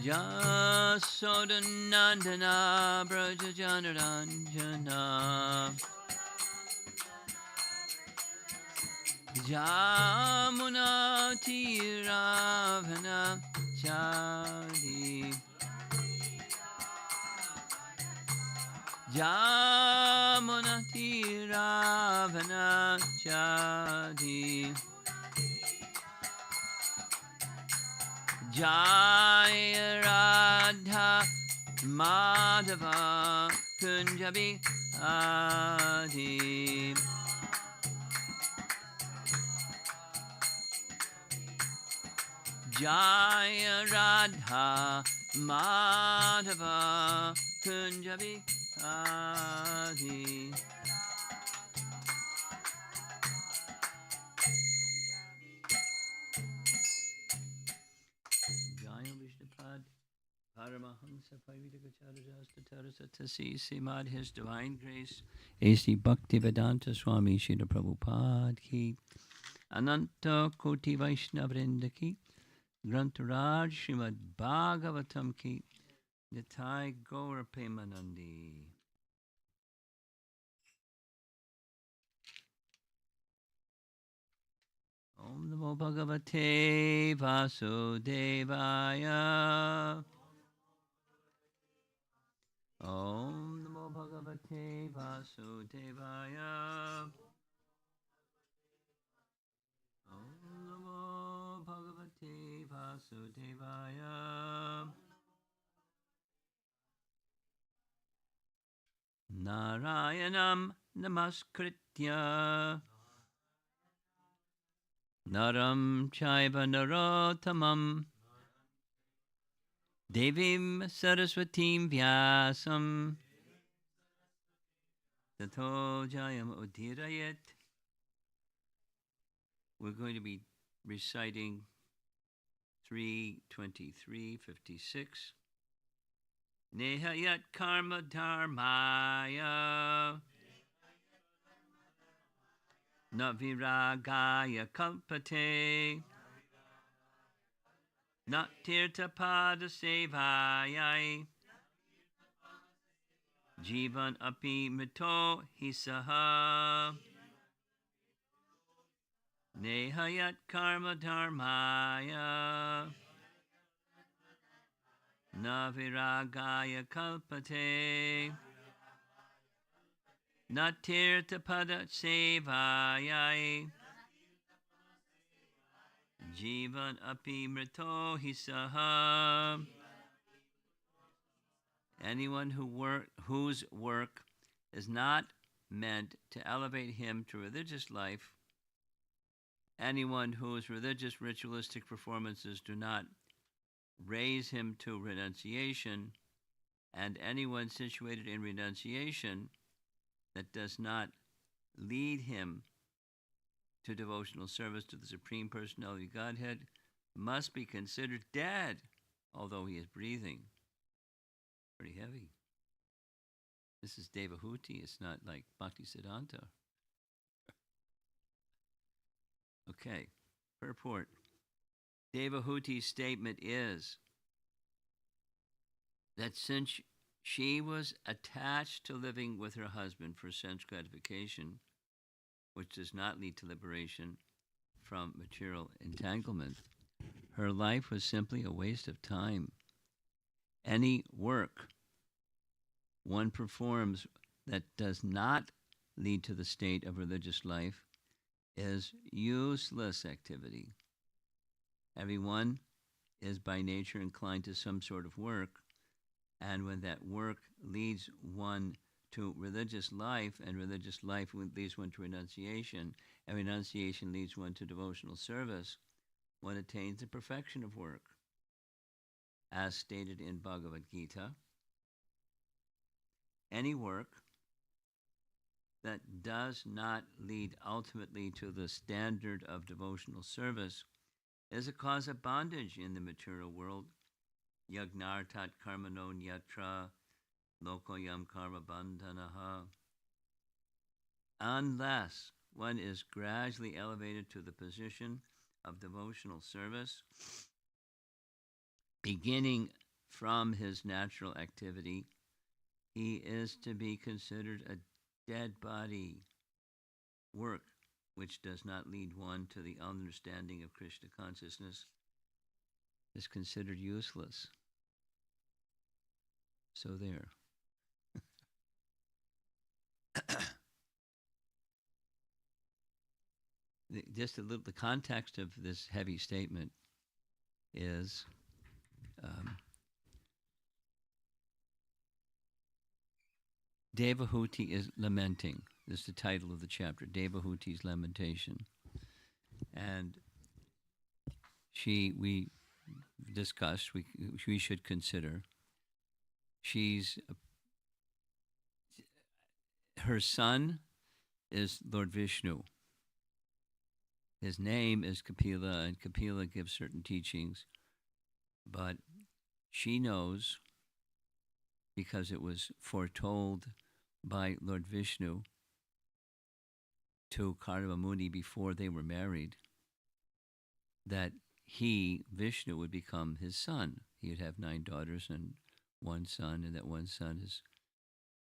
Jasodanandana Brajajanaranjana Jamunatiravana Chari Jamunatiravana Chari Jaya Radha Madhava Kunjabi Adi Jaya Radha Madhava Kunjabi Adi Jaya Vishnupad Paramahamsa Parividagacharajastatarasatasi Simad His Divine Grace A.C. Bhaktivedanta Swami Srila Prabhupada Ki Ananta Koti Vaishnavrinda Ki Grantaraj Srimad Bhagavatam Ki Nitai Gaur Pemanandi Om Namo Bhagavate Vasudevaya Om Namo Bhagavate Vasudevaya Om Namo Bhagavate Vasudevaya Narayanam Namaskritya Naram Chaiva Narottamam Devim Saraswatim Vyasam Tato Jayam Udirayet. We're going to be reciting 3:23:56. Nehayat Karma Dharmaya Naviragaya Kalpate Natirtapada Sevayai Jivan Api Mito Hisaha Nehayat Karma Dharmaya Naviragaya Kalpate Natirtapada Sevayai Jivan Api Mrito Hisaha. Anyone whose work is not meant to elevate him to religious life, anyone whose religious ritualistic performances do not raise him to renunciation, and anyone situated in renunciation that does not lead him to devotional service to the Supreme Personality of Godhead must be considered dead, although he is breathing. Pretty heavy. This is Devahuti. It's not like Bhaktisiddhanta. Okay, purport. Devahuti's statement is that since she was attached to living with her husband for sense gratification, which does not lead to liberation from material entanglement, her life was simply a waste of time. Any work one performs that does not lead to the state of religious life is useless activity. Everyone is by nature inclined to some sort of work, and when that work leads one to religious life, and religious life leads one to renunciation, and renunciation leads one to devotional service, one attains the perfection of work. As stated in Bhagavad Gita, any work that does not lead ultimately to the standard of devotional service is a cause of bondage in the material world. Yagnartat karmano nyatra lokoyam karma bandhanaha. Unless one is gradually elevated to the position of devotional service, beginning from his natural activity, he is to be considered a dead body. Work which does not lead one to the understanding of Krishna consciousness is considered useless. So there. Just a little, the context of this heavy statement is um, Devahuti is lamenting. This is the title of the chapter, Devahuti's lamentation. And we discussed, we should consider, she's, her son is Lord Vishnu. His name is Kapila, and Kapila gives certain teachings, but she knows, because it was foretold by Lord Vishnu to Karma Muni before they were married, that he, Vishnu, would become his son. He would have 9 daughters and 1 son, and that 1 son is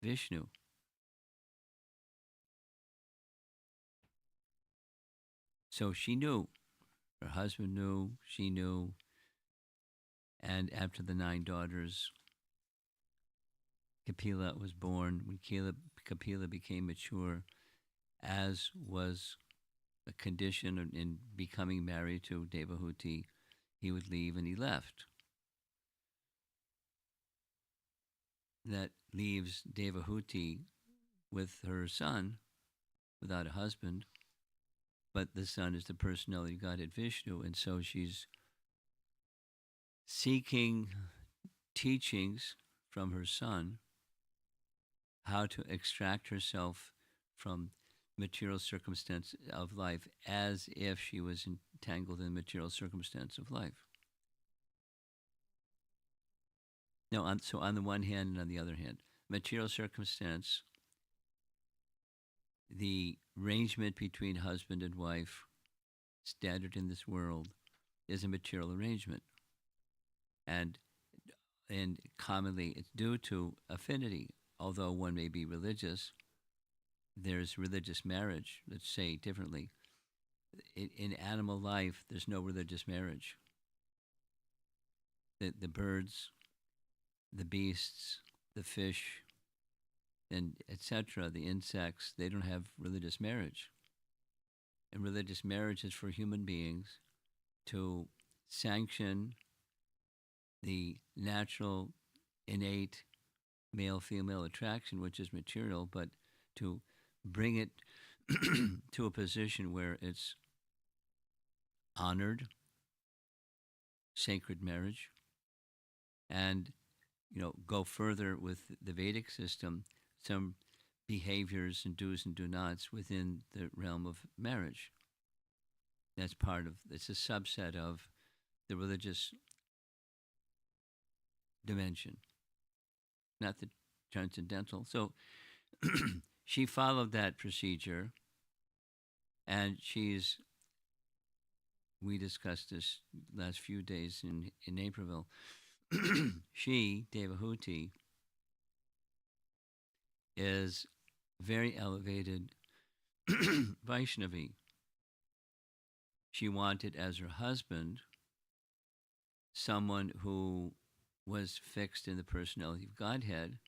Vishnu. So she knew, her husband knew, she knew, and after the 9 daughters, Kapila was born. When Kapila became mature, as was a condition in becoming married to Devahuti, he would leave, and he left. That leaves Devahuti with her son, without a husband, but the son is the personality of Godhead Vishnu, and so she's seeking teachings from her son how to extract herself from material circumstance of life, as if she was entangled in the material circumstance of life. Now, so on the one hand and on the other hand, material circumstance, the arrangement between husband and wife, standard in this world, is a material arrangement. And commonly it's due to affinity. Although one may be religious, there's religious marriage. Let's say differently. In animal life, there's no religious marriage. The birds, the beasts, the fish, and etc., the insects, they don't have religious marriage. And religious marriage is for human beings to sanction the natural, innate male-female attraction, which is material, but to bring it to a position where it's honored, sacred marriage, and go further with the Vedic system, some behaviors and do's and do nots within the realm of marriage. That's it's a subset of the religious dimension, not the transcendental. So she followed that procedure, and we discussed this last few days in Naperville. She, Devahuti, is very elevated Vaishnavi. She wanted as her husband someone who was fixed in the personality of Godhead.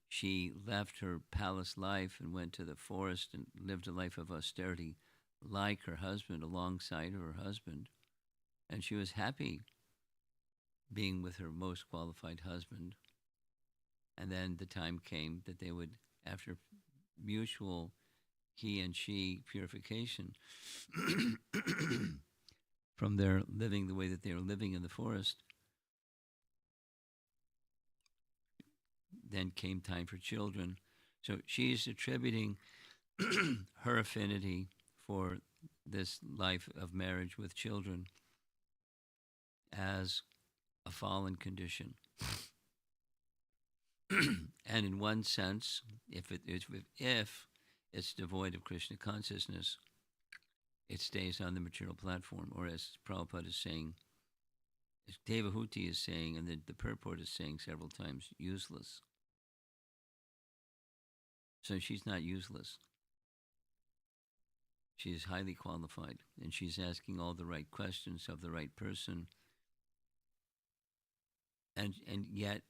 She left her palace life and went to the forest and lived a life of austerity like her husband, alongside her husband. And she was happy being with her most qualified husband. And then the time came that they would, after mutual he and she purification from their living the way that they were living in the forest, then came time for children. So she's attributing her affinity for this life of marriage with children as a fallen condition. And in one sense, if it's devoid of Krishna consciousness, it stays on the material platform, or as Prabhupada is saying, it Devahuti is saying, and the purport is saying several times, useless. So she's not useless. She is highly qualified, and she's asking all the right questions of the right person, and yet,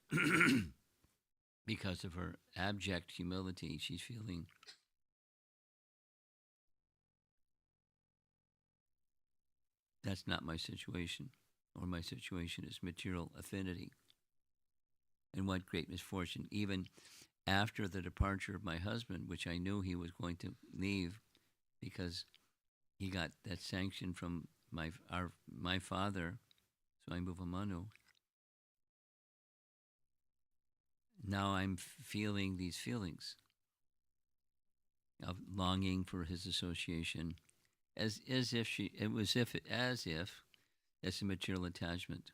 because of her abject humility, she's feeling that's not my situation, or my situation is material affinity. And what great misfortune! Even after the departure of my husband, which I knew he was going to leave because he got that sanction from my father, Swayambhuva Manu. Now I'm feeling these feelings of longing for his association, as if she it was if as if it's a material attachment.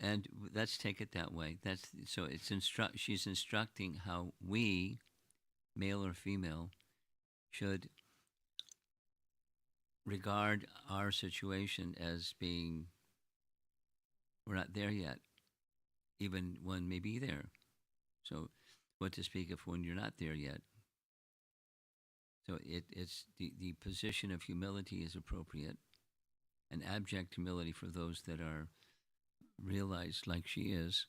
And let's take it that way. That's so it's she's instructing how we, male or female, should regard our situation as being we're not there yet, even one may be there. So what to speak of when you're not there yet? So it's the position of humility is appropriate, and abject humility for those that are realized like she is,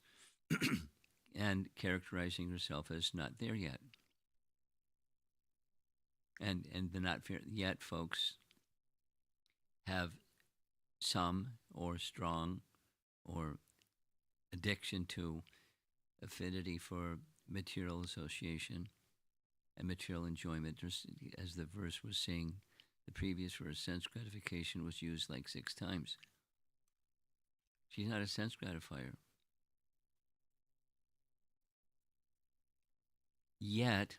and characterizing herself as not there yet. And the not yet folks have some or strong or addiction to affinity for material association and material enjoyment. As the verse was saying, the previous verse, sense gratification was used like 6 times. She's not a sense gratifier. Yet,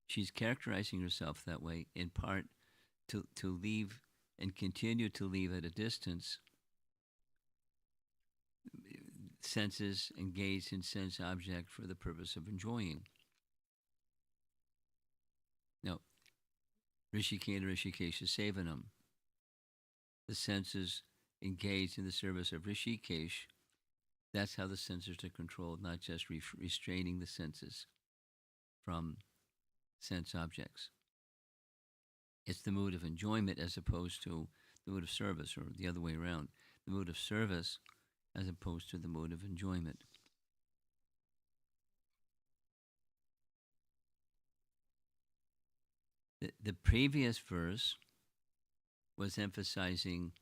she's characterizing herself that way in part to leave and continue to leave at a distance senses engaged in sense object for the purpose of enjoying. Now, Rishikena Rishikesha Sevanam, the senses engaged in the service of Rishikesh, that's how the senses are controlled, not just restraining the senses from sense objects. It's the mood of enjoyment as opposed to the mood of service, or the other way around. The mood of service as opposed to the mood of enjoyment. The previous verse was emphasizing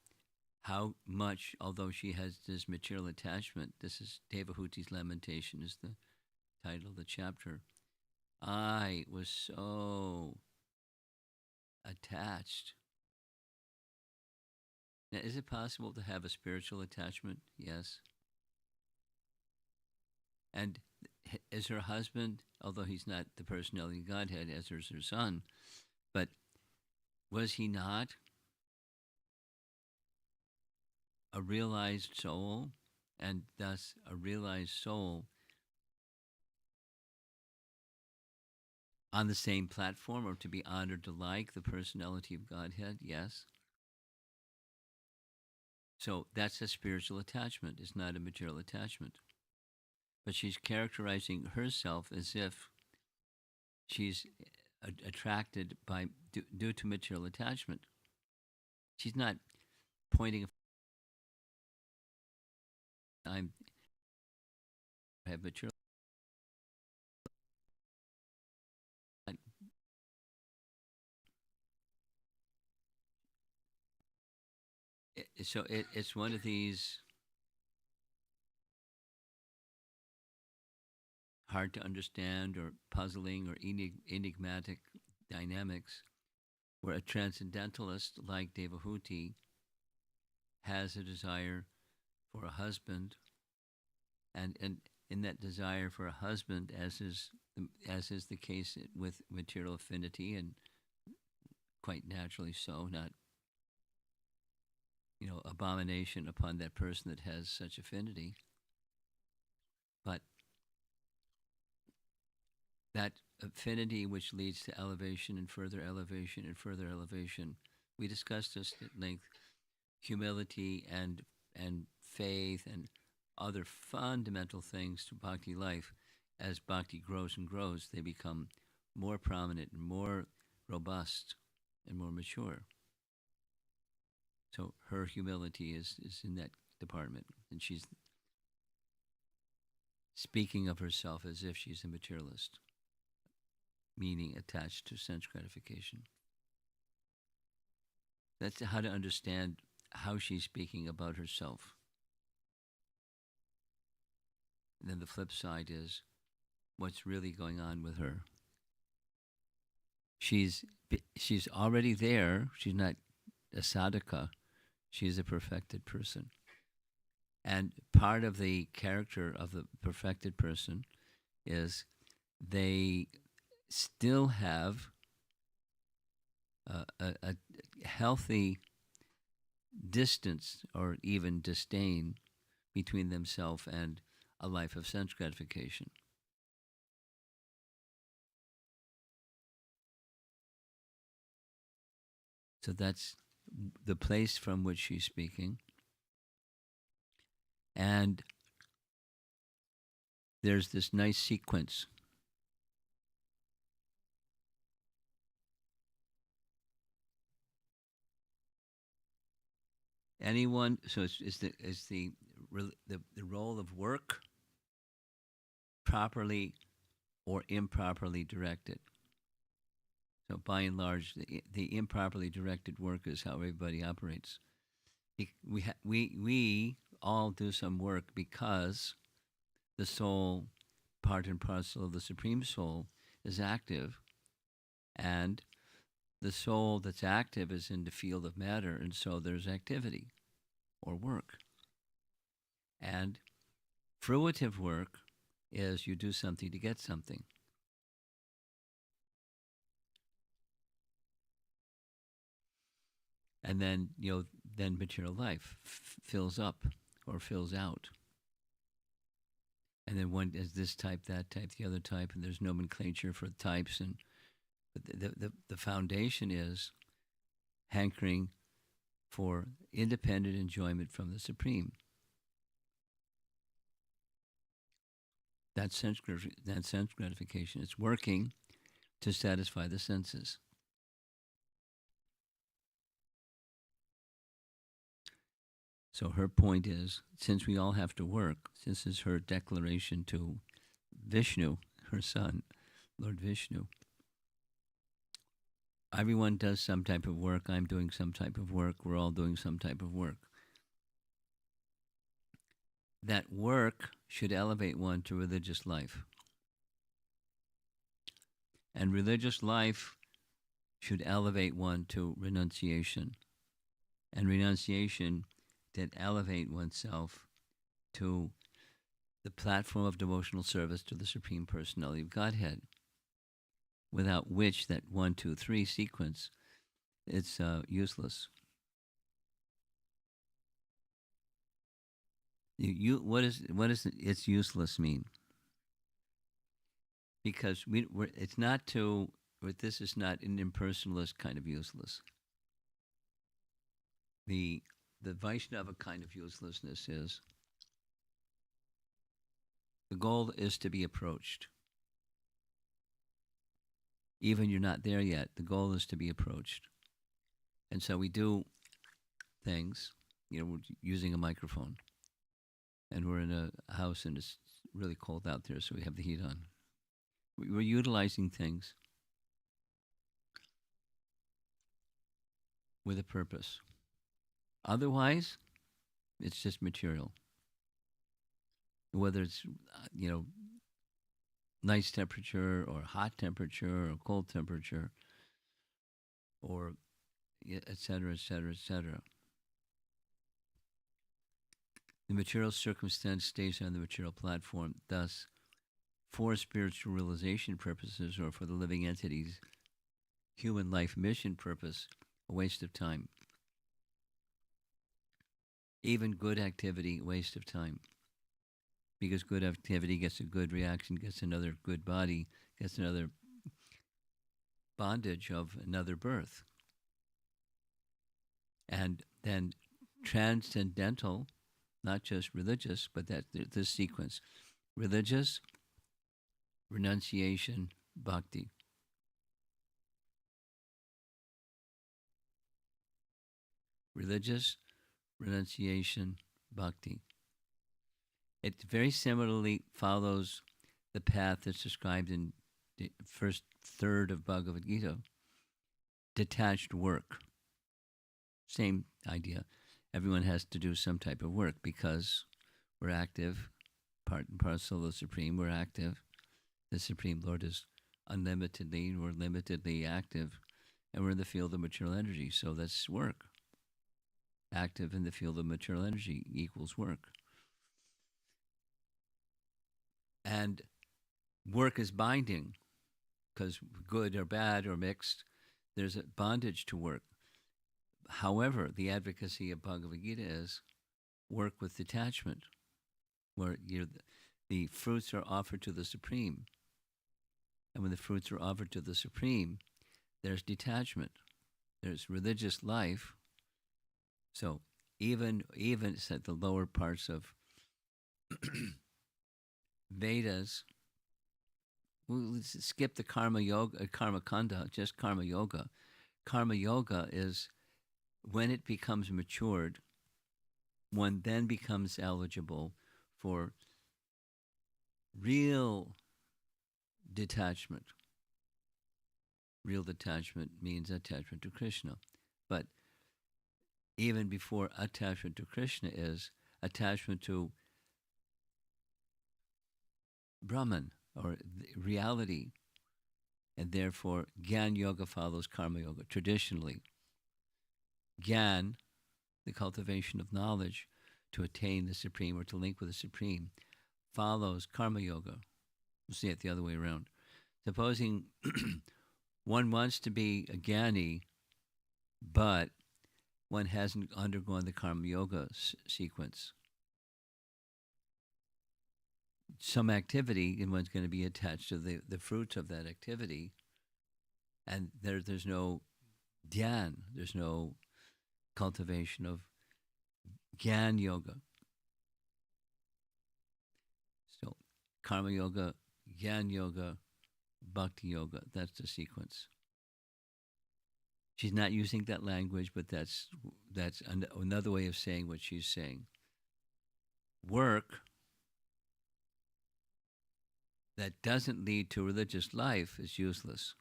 how much, although she has this material attachment, this is Devahuti's Lamentation, is the title of the chapter. I was so attached. Now, is it possible to have a spiritual attachment? Yes. And is her husband, although he's not the personality of Godhead, as is her son, but was he not a realized soul, and thus a realized soul on the same platform, or to be honored to like the personality of Godhead? Yes. So that's a spiritual attachment. It's not a material attachment. But she's characterizing herself as if she's attracted by due to material attachment. She's not pointing. I have material. So it's one of these hard to understand or puzzling or enigmatic dynamics where a transcendentalist like Devahuti has a desire for a husband, and in that desire for a husband, as is the case with material affinity, and quite naturally so, not abomination upon that person that has such affinity, but that affinity which leads to elevation and further elevation and further elevation. We discussed this at length. Humility and faith and other fundamental things to bhakti life. As bhakti grows and grows, they become more prominent and more robust and more mature. So her humility is in that department, and she's speaking of herself as if she's a materialist, meaning attached to sense gratification. That's how to understand how she's speaking about herself. And then the flip side is what's really going on with her. She's she's already there. She's not a sadhaka. She's a perfected person. And part of the character of the perfected person is they still have a healthy distance or even disdain between themselves and a life of sense gratification. So that's the place from which she's speaking. And there's this nice sequence. Anyone, so the role of work properly or improperly directed. So by and large, the improperly directed work is how everybody operates. We all do some work because the soul, part and parcel of the Supreme Soul, is active, and the soul that's active is in the field of matter, and so there's activity or work. And fruitive work is you do something to get something. And then, then material life fills up or fills out. And then one is this type, that type, the other type, and there's nomenclature for types. And but the foundation is hankering for independent enjoyment from the Supreme. That's sense gratification. It's working to satisfy the senses. So her point is, since we all have to work, this is her declaration to Vishnu, her son, Lord Vishnu. Everyone does some type of work. I'm doing some type of work. We're all doing some type of work. That work should elevate one to religious life. And religious life should elevate one to renunciation. And renunciation did elevate oneself to the platform of devotional service to the Supreme Personality of Godhead, without which that 1, 2, 3 sequence, it's useless. What does it's useless mean? Because it's not to. This is not an impersonalist kind of useless. The Vaishnava kind of uselessness is the goal is to be approached. Even you're not there yet, the goal is to be approached. And so we do things, we're using a microphone. And we're in a house and it's really cold out there, so we have the heat on. We're utilizing things with a purpose. Otherwise, it's just material. Whether it's, nice temperature or hot temperature or cold temperature or et cetera, et cetera, et cetera. The material circumstance stays on the material platform. Thus, for spiritual realization purposes or for the living entity's human life mission purpose, a waste of time. Even good activity, waste of time. Because good activity gets a good reaction, gets another good body, gets another bondage of another birth. And then transcendental, not just religious, but that this sequence: religious, renunciation, bhakti. Religious, renunciation, bhakti. It very similarly follows the path that's described in the first third of Bhagavad Gita: detached work. Same idea. Everyone has to do some type of work because we're active, part and parcel of the Supreme. We're active. The Supreme Lord is unlimitedly, we're limitedly active, and we're in the field of material energy. So that's work. Active in the field of material energy equals work. And work is binding because good or bad or mixed, there's a bondage to work. However, the advocacy of Bhagavad Gita is work with detachment, where the fruits are offered to the Supreme. And when the fruits are offered to the Supreme, there's detachment. There's religious life. So even at the lower parts of Vedas, we'll skip the karma yoga, karma kanda, just karma yoga. Karma yoga is when it becomes matured, one then becomes eligible for real detachment. Real detachment means attachment to Krishna. But even before attachment to Krishna is attachment to Brahman or reality. And therefore, Gyan Yoga follows Karma Yoga. Traditionally, Gyan, the cultivation of knowledge to attain the Supreme or to link with the Supreme, follows Karma Yoga. We'll see it the other way around. Supposing one wants to be a Gyani, but one hasn't undergone the Karma Yoga sequence. Some activity, and one's going to be attached to the fruits of that activity, and there's no dhyan, there's no cultivation of Gyan Yoga. So, Karma Yoga, Gyan Yoga, Bhakti Yoga, that's the sequence. She's not using that language, but that's another way of saying what she's saying. Work that doesn't lead to religious life is useless.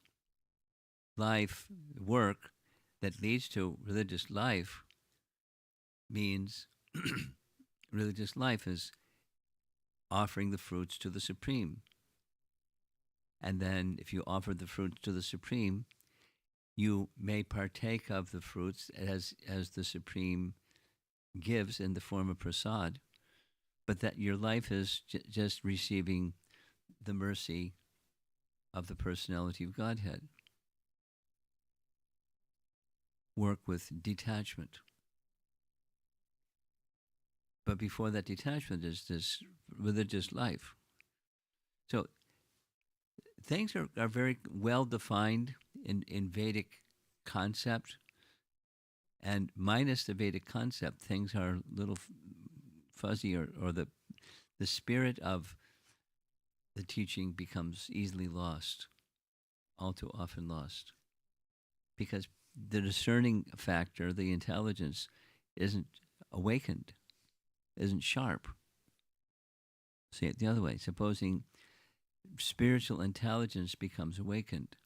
Work that leads to religious life means religious life is offering the fruits to the Supreme. And then if you offer the fruits to the Supreme, you may partake of the fruits as the Supreme gives in the form of prasad, but that your life is just receiving the mercy of the personality of Godhead. Work with detachment. But before that detachment is this religious life. So things are very well defined in Vedic concept, and minus the Vedic concept, things are a little fuzzy, or the spirit of the teaching becomes easily lost, all too often lost, because the discerning factor, the intelligence, isn't awakened, isn't sharp. Say it the other way. Supposing spiritual intelligence becomes awakened,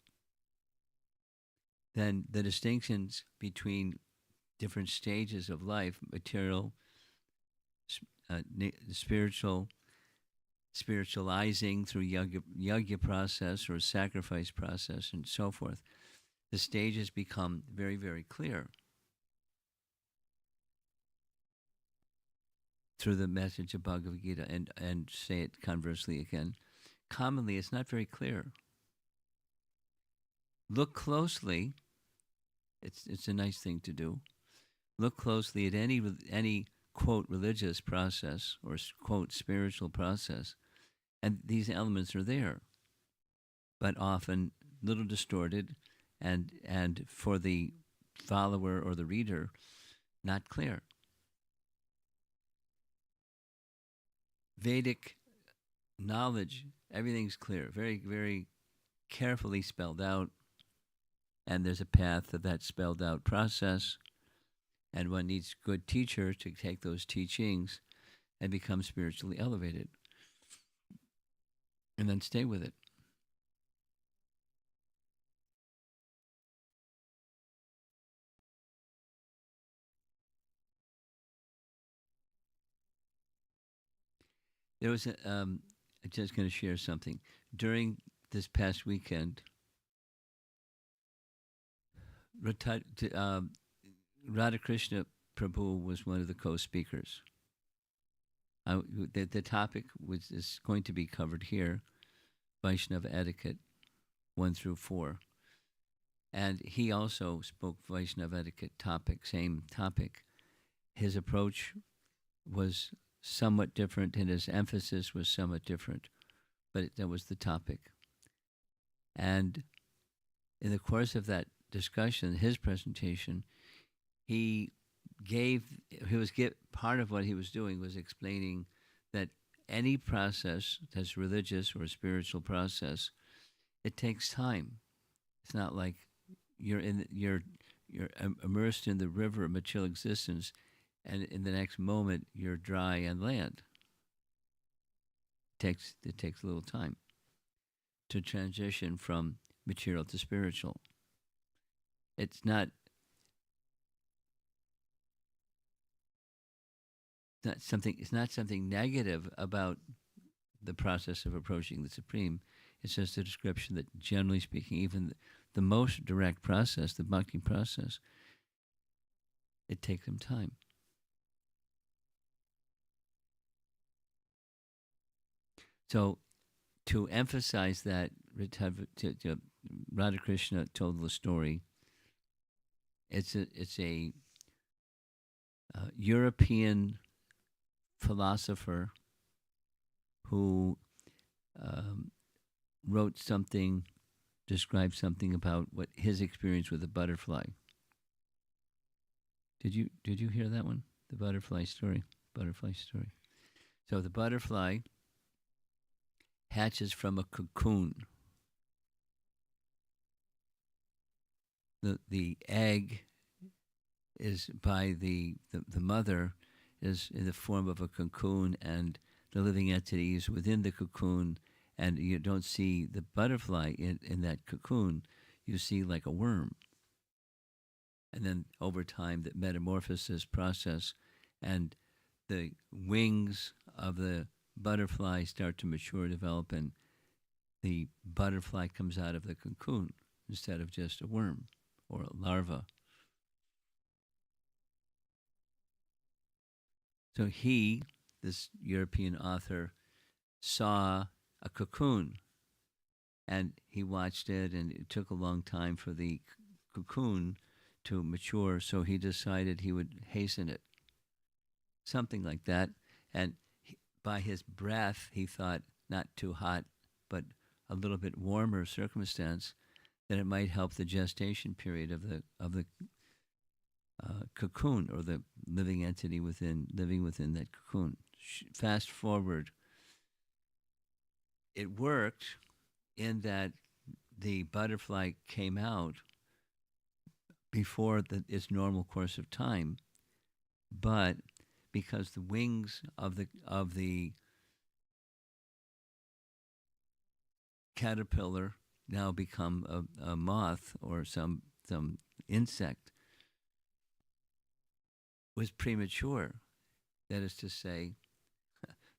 then the distinctions between different stages of life, material, spiritual, spiritualizing through yajna process or sacrifice process and so forth, the stages become very, very clear through the message of Bhagavad Gita. And say it conversely again, commonly it's not very clear. Look closely. It's a nice thing to do. Look closely at any quote religious process or quote spiritual process, and these elements are there, but often little distorted and for the follower or the reader, not clear. Vedic knowledge, everything's clear, very, very carefully spelled out, and there's a path to that spelled out process. And one needs good teacher to take those teachings and become spiritually elevated, and then stay with it. There was I'm just going to share something. During this past weekend, Radhakrishna Prabhu was one of the co-speakers. The topic is going to be covered here, Vaishnava etiquette, 1 through 4. And he also spoke Vaishnava etiquette topic, same topic. His approach was somewhat different and his emphasis was somewhat different, but that was the topic. And in the course of that discussion, his presentation, part of what he was doing was explaining that any process that's religious or spiritual process, it takes time. It's not like you're immersed in the river of material existence, and in the next moment you're dry on land. It takes a little time to transition from material to spiritual. It's not something negative about the process of approaching the Supreme. It's just a description that, generally speaking, even the most direct process, the bhakti process, it takes some time. So, to emphasize that, Radhakrishna told the story. It's a European philosopher who described something about what his experience with a butterfly. Did you hear that one? The butterfly story. So the butterfly hatches from a cocoon. The egg is by the mother is in the form of a cocoon, and the living entities within the cocoon, and you don't see the butterfly in that cocoon. You see like a worm. And then over time, the metamorphosis process and the wings of the butterfly start to mature, develop, and the butterfly comes out of the cocoon instead of just a worm or a larva. So this European author, saw a cocoon, and he watched it, and it took a long time for the cocoon to mature, so he decided he would hasten it. Something like that. And by his breath, he thought, not too hot, but a little bit warmer circumstance, that it might help the gestation period of the cocoon, or the living entity living within that cocoon. Fast forward, it worked in that the butterfly came out before its normal course of time, but because the wings of the caterpillar now become a moth or some insect, was premature. That is to say,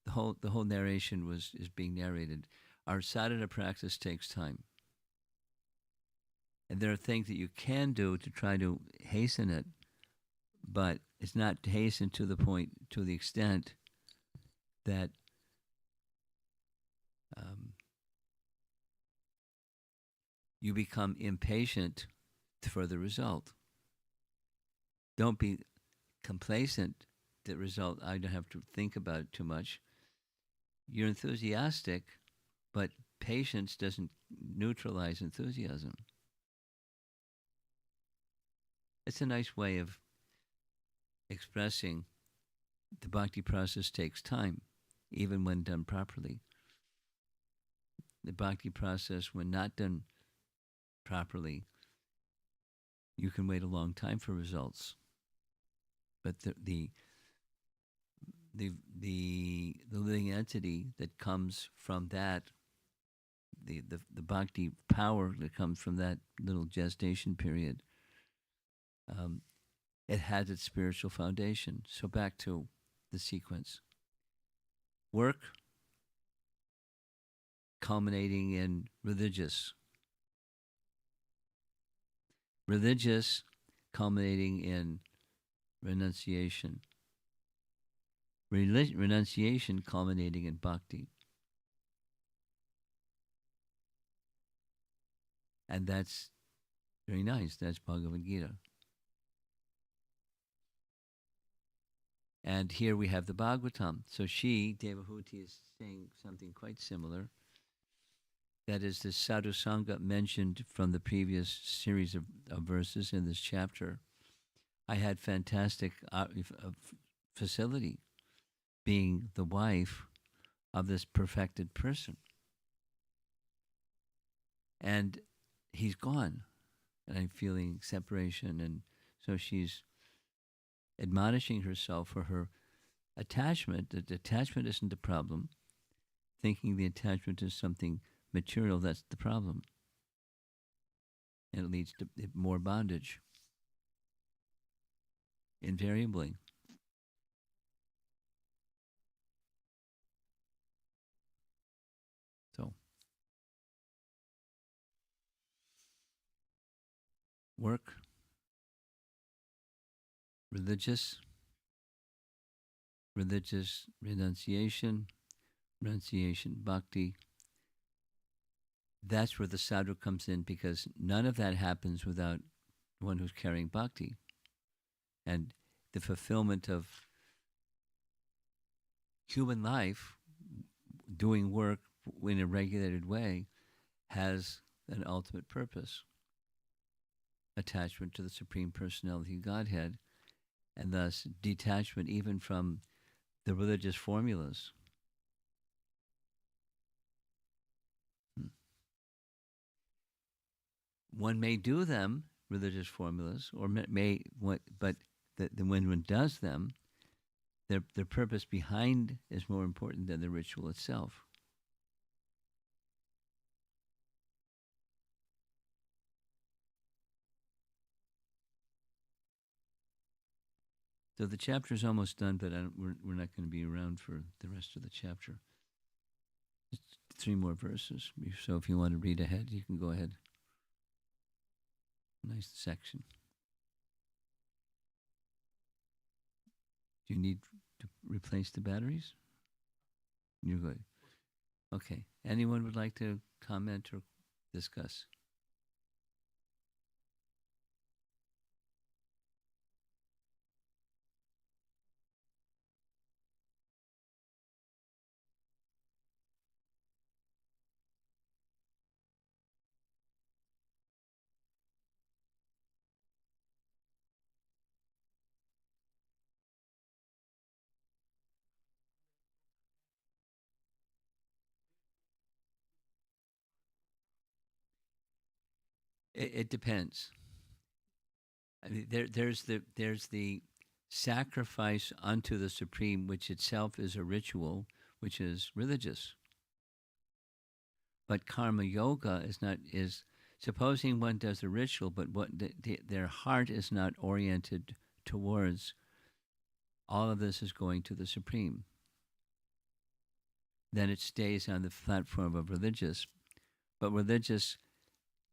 the whole narration is being narrated. Our sadhana practice takes time, and there are things that you can do to try to hasten it, but it's not hastened to the extent that you become impatient for the result. Don't be complacent. The result, I don't have to think about it too much. You're enthusiastic, but patience doesn't neutralize enthusiasm. It's a nice way of expressing the bhakti process takes time, even when done properly. The bhakti process, when not done properly, you can wait a long time for results. But the living entity that comes from that, the bhakti power that comes from that little gestation period, um, it has its spiritual foundation. So back to the sequence: work culminating in religious culminating in renunciation, renunciation culminating in bhakti. And that's very nice. That's Bhagavad Gita. And here we have the Bhagavatam. So she, Devahuti, is saying something quite similar. That is the sadhu sangha mentioned from the previous series of verses in this chapter. I had fantastic facility being the wife of this perfected person. And he's gone. And I'm feeling separation. And so she's admonishing herself for her attachment. That attachment isn't the problem. Thinking the attachment is something material, that's the problem. And it leads to more bondage. Invariably. So, work, religious renunciation, bhakti. That's where the sadhu comes in, because none of that happens without one who's carrying bhakti. And the fulfillment of human life, doing work in a regulated way, has an ultimate purpose: attachment to the Supreme Personality of Godhead, and thus detachment even from the religious formulas. One may do them, religious formulas, or but when one does them, their purpose behind is more important than the ritual itself. So the chapter is almost done, but we're not going to be around for the rest of the chapter. It's 3 more verses. So if you want to read ahead, you can go ahead. Nice section. Do you need to replace the batteries? You're good. Okay. Anyone would like to comment or discuss? It depends. I mean, there's the sacrifice unto the Supreme, which itself is a ritual, which is religious. But karma yoga is supposing one does a ritual, but their heart is not oriented towards all of this is going to the Supreme. Then it stays on the platform of religious, but religious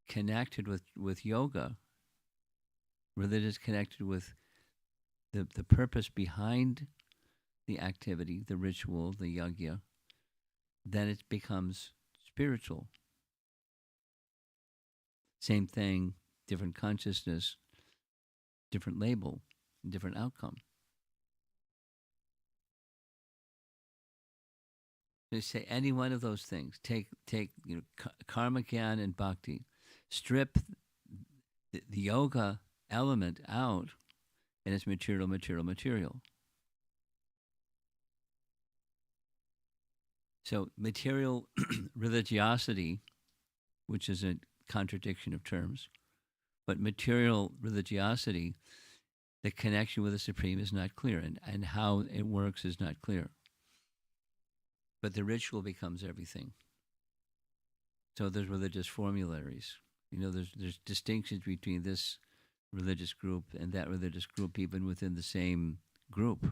connected with yoga, religious connected with the purpose behind the activity, the ritual, the yajna, then it becomes spiritual. Same thing, different consciousness, different label, different outcome. They say any one of those things. Take karma, gyan, and bhakti. Strip the yoga element out, and it's material, material, material. So material religiosity, which is a contradiction of terms, but material religiosity, the connection with the Supreme is not clear, and how it works is not clear. But the ritual becomes everything. So there's religious formularies. There's distinctions between this religious group and that religious group, even within the same group.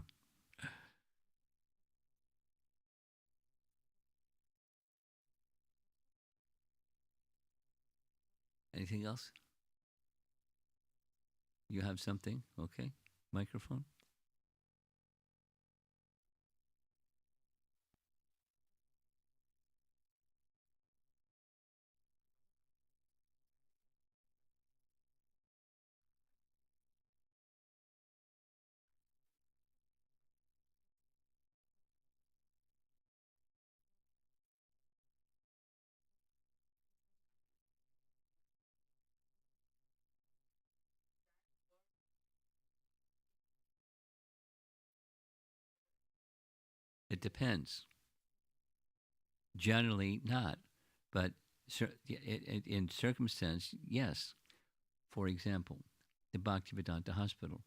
Anything else? You have something? Okay. Microphone? It depends. Generally, not. But in circumstance, yes. For example, the Bhaktivedanta Hospital,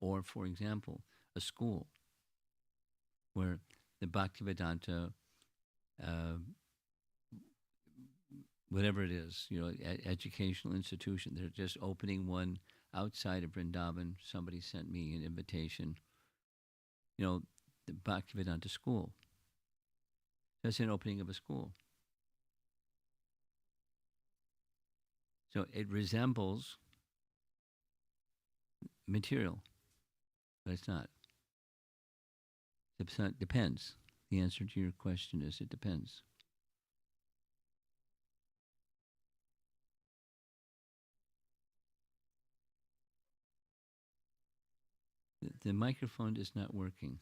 or for example, a school where the Bhaktivedanta, uh, whatever it is, educational institution, they're just opening one outside of Vrindavan. Somebody sent me an invitation. The Bhaktivedanta school. That's an opening of a school. So it resembles material, but it's not. It depends. The answer to your question is it depends. The microphone is not working.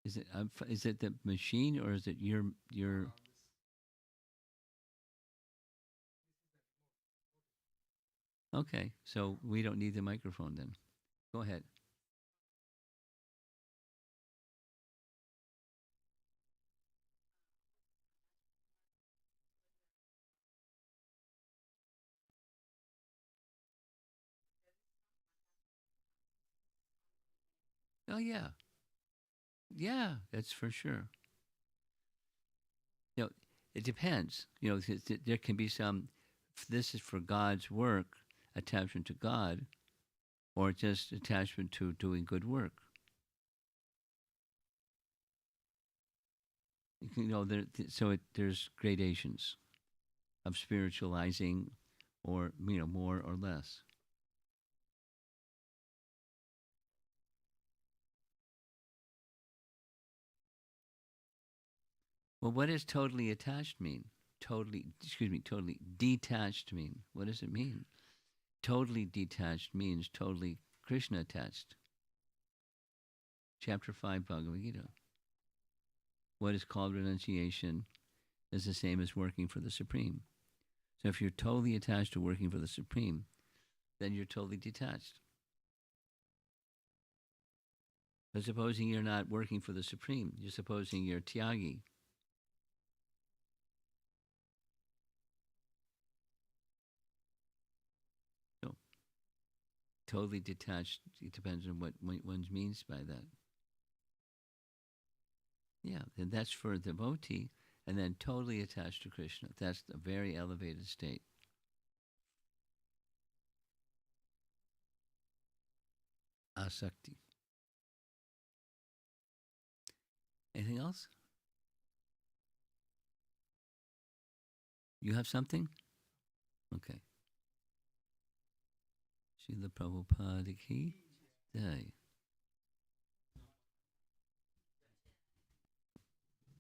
Is it the machine, or is it your? Okay, so we don't need the microphone then. Go ahead. Oh yeah, yeah, that's for sure. You know, it depends. There can be some. This is for God's work, attachment to God, or just attachment to doing good work. There's gradations of spiritualizing, or more or less. Well, what does totally attached mean? Totally detached mean? What does it mean? Totally detached means totally Krishna attached. Chapter 5, Bhagavad Gita. What is called renunciation is the same as working for the Supreme. So if you're totally attached to working for the Supreme, then you're totally detached. But supposing you're not working for the Supreme, you're supposing you're Tyagi. So totally detached, it depends on what one means by that. Yeah, and that's for a devotee, and then totally attached to Krishna. That's a very elevated state. Asakti. Anything else? You have something? Okay. Srila Prabhupada ki jai.